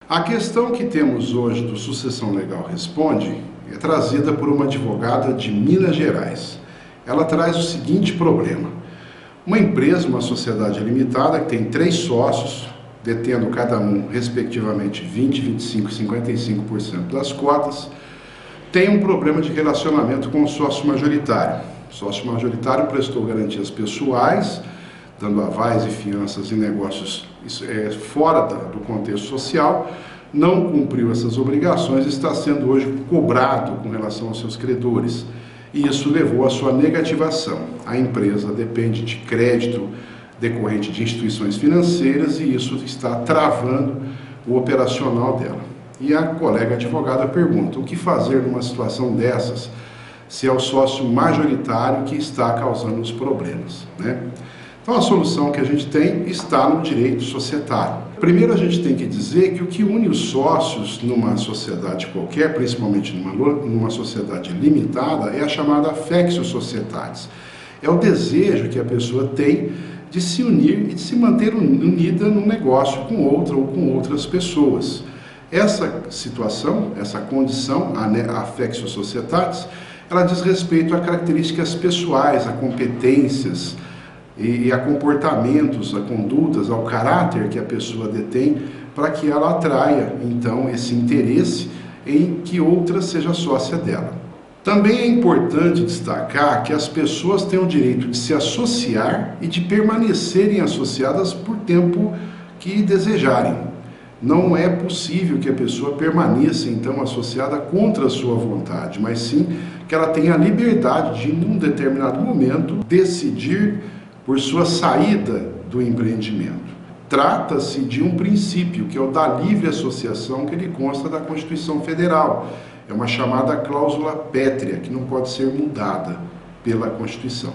A questão que temos hoje do Sucessão Legal Responde é trazida por uma advogada de Minas Gerais. Ela traz o seguinte problema. Uma empresa, uma sociedade limitada, que tem 3 sócios, detendo cada um, respectivamente, 20%, 25% e 55% das cotas, tem um problema de relacionamento com o sócio majoritário. O sócio majoritário prestou garantias pessoais, dando avais e fianças em negócios fora do contexto social, não cumpriu essas obrigações e está sendo hoje cobrado com relação aos seus credores. E isso levou à sua negativação. A empresa depende de crédito decorrente de instituições financeiras e isso está travando o operacional dela. E a colega advogada pergunta, o que fazer numa situação dessas, se é o sócio majoritário que está causando os problemas, né? Então a solução que a gente tem está no direito societário. Primeiro a gente tem que dizer que o que une os sócios numa sociedade qualquer, principalmente numa sociedade limitada, é a chamada affectio societatis. É o desejo que a pessoa tem de se unir e de se manter unida num negócio com outra ou com outras pessoas. Essa situação, essa condição, a affectio societatis, ela diz respeito a características pessoais, a competências e a comportamentos, a condutas, ao caráter que a pessoa detém, para que ela atraia, então, esse interesse em que outra seja sócia dela. Também é importante destacar que as pessoas têm o direito de se associar e de permanecerem associadas por tempo que desejarem. Não é possível que a pessoa permaneça, então, associada contra a sua vontade, mas sim que ela tenha a liberdade de, em um determinado momento, decidir por sua saída do empreendimento. Trata-se de um princípio, que é o da livre associação, que ele consta da Constituição Federal. É uma chamada cláusula pétrea, que não pode ser mudada pela Constituição.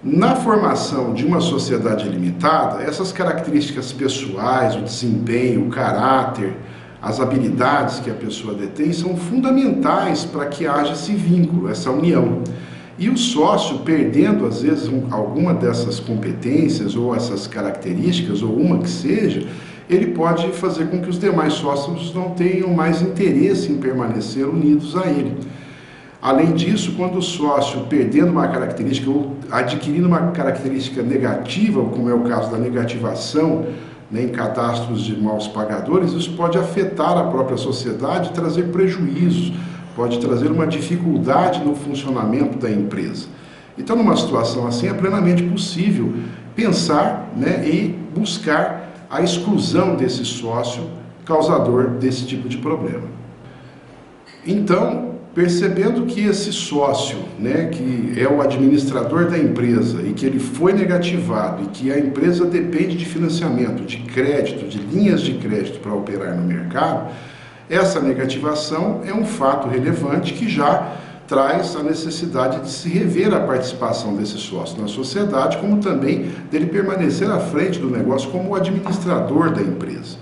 Na formação de uma sociedade limitada, essas características pessoais, o desempenho, o caráter, as habilidades que a pessoa detém são fundamentais para que haja esse vínculo, essa união. E o sócio, perdendo às vezes alguma dessas competências ou essas características, ou uma que seja, ele pode fazer com que os demais sócios não tenham mais interesse em permanecer unidos a ele. Além disso, quando o sócio, perdendo uma característica ou adquirindo uma característica negativa, como é o caso da negativação, em cadastros de maus pagadores, isso pode afetar a própria sociedade e trazer prejuízos, pode trazer uma dificuldade no funcionamento da empresa. Então, numa situação assim, é plenamente possível pensar, e buscar a exclusão desse sócio causador desse tipo de problema. Então, percebendo que esse sócio, que é o administrador da empresa e que ele foi negativado e que a empresa depende de financiamento, de crédito, de linhas de crédito para operar no mercado, essa negativação é um fato relevante que já traz a necessidade de se rever a participação desse sócio na sociedade, como também dele permanecer à frente do negócio como o administrador da empresa.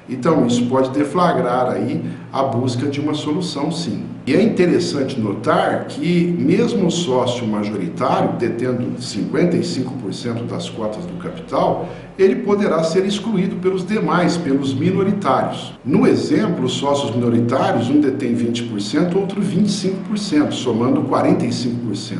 Então, isso pode deflagrar aí a busca de uma solução, sim. E é interessante notar que, mesmo o sócio majoritário, detendo 55% das cotas do capital, ele poderá ser excluído pelos demais, pelos minoritários. No exemplo, os sócios minoritários, um detém 20%, outro 25%, somando 45%.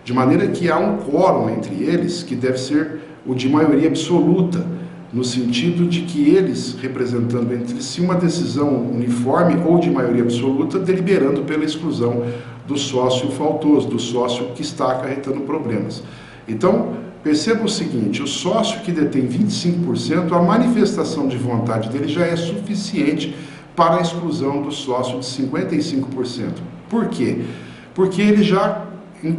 De maneira que há um quórum entre eles, que deve ser o de maioria absoluta, no sentido de que eles, representando entre si uma decisão uniforme ou de maioria absoluta, deliberando pela exclusão do sócio faltoso, do sócio que está acarretando problemas. Então, perceba o seguinte, o sócio que detém 25%, a manifestação de vontade dele já é suficiente para a exclusão do sócio de 55%. Por quê? Porque ele já, em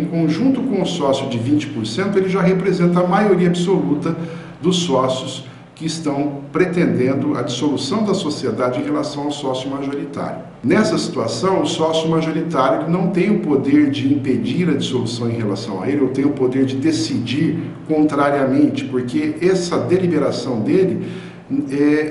conjunto com o sócio de 20%, ele já representa a maioria absoluta dos sócios que estão pretendendo a dissolução da sociedade em relação ao sócio majoritário. Nessa situação, o sócio majoritário não tem o poder de impedir a dissolução em relação a ele, ou tem o poder de decidir contrariamente, porque essa deliberação dele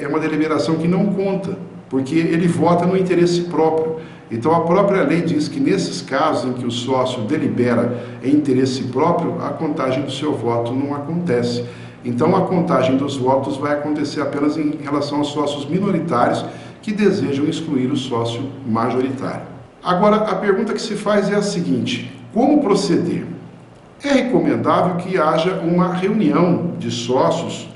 é uma deliberação que não conta, porque ele vota no interesse próprio. Então a própria lei diz que nesses casos em que o sócio delibera em interesse próprio, a contagem do seu voto não acontece. Então a contagem dos votos vai acontecer apenas em relação aos sócios minoritários que desejam excluir o sócio majoritário. Agora, a pergunta que se faz é a seguinte: como proceder? É recomendável que haja uma reunião de sócios,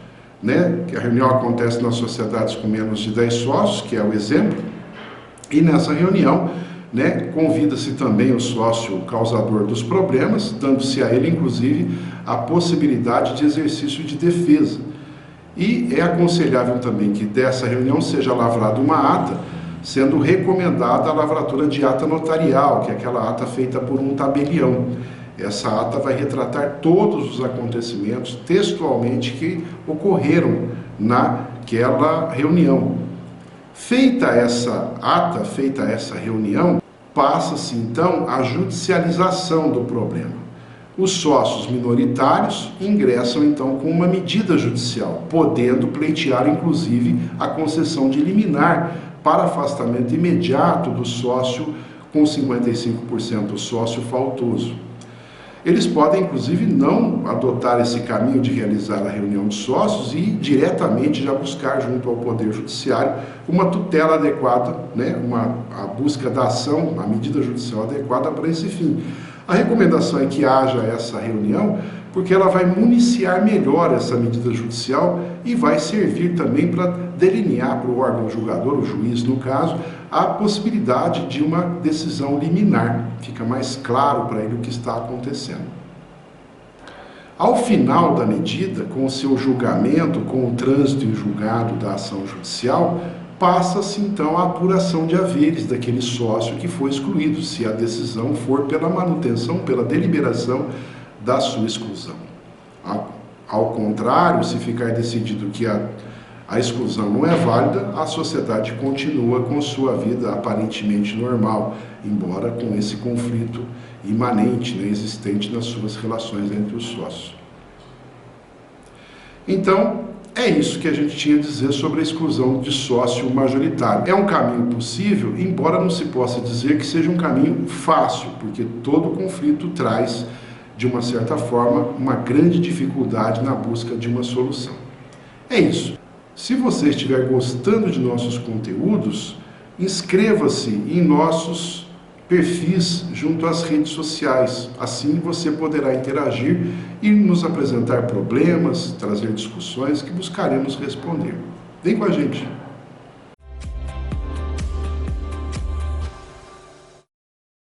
que a reunião acontece nas sociedades com menos de 10 sócios, que é o exemplo, e nessa reunião, convida-se também o sócio causador dos problemas, dando-se a ele, inclusive, a possibilidade de exercício de defesa. E é aconselhável também que dessa reunião seja lavrada uma ata, sendo recomendada a lavratura de ata notarial, que é aquela ata feita por um tabelião. Essa ata vai retratar todos os acontecimentos textualmente que ocorreram naquela reunião. Feita essa ata, feita essa reunião, passa-se então a judicialização do problema. Os sócios minoritários ingressam então com uma medida judicial, podendo pleitear inclusive a concessão de liminar para afastamento imediato do sócio com 55% sócio faltoso. Eles podem, inclusive, não adotar esse caminho de realizar a reunião de sócios e diretamente já buscar junto ao Poder Judiciário uma tutela adequada, a busca da ação, a medida judicial adequada para esse fim. A recomendação é que haja essa reunião porque ela vai municiar melhor essa medida judicial e vai servir também para delinear para o órgão julgador, o juiz no caso, a possibilidade de uma decisão liminar. Fica mais claro para ele o que está acontecendo. Ao final da medida, com o seu julgamento, com o trânsito em julgado da ação judicial, passa-se então a apuração de haveres daquele sócio que foi excluído, se a decisão for pela manutenção, pela deliberação da sua exclusão. Ao contrário, se ficar decidido que a exclusão não é válida, a sociedade continua com sua vida aparentemente normal, embora com esse conflito imanente, existente nas suas relações entre os sócios. Então, é isso que a gente tinha a dizer sobre a exclusão de sócio majoritário. É um caminho possível, embora não se possa dizer que seja um caminho fácil, porque todo conflito traz, de uma certa forma, uma grande dificuldade na busca de uma solução. É isso. Se você estiver gostando de nossos conteúdos, inscreva-se em nossos perfis junto às redes sociais. Assim você poderá interagir e nos apresentar problemas, trazer discussões que buscaremos responder. Vem com a gente!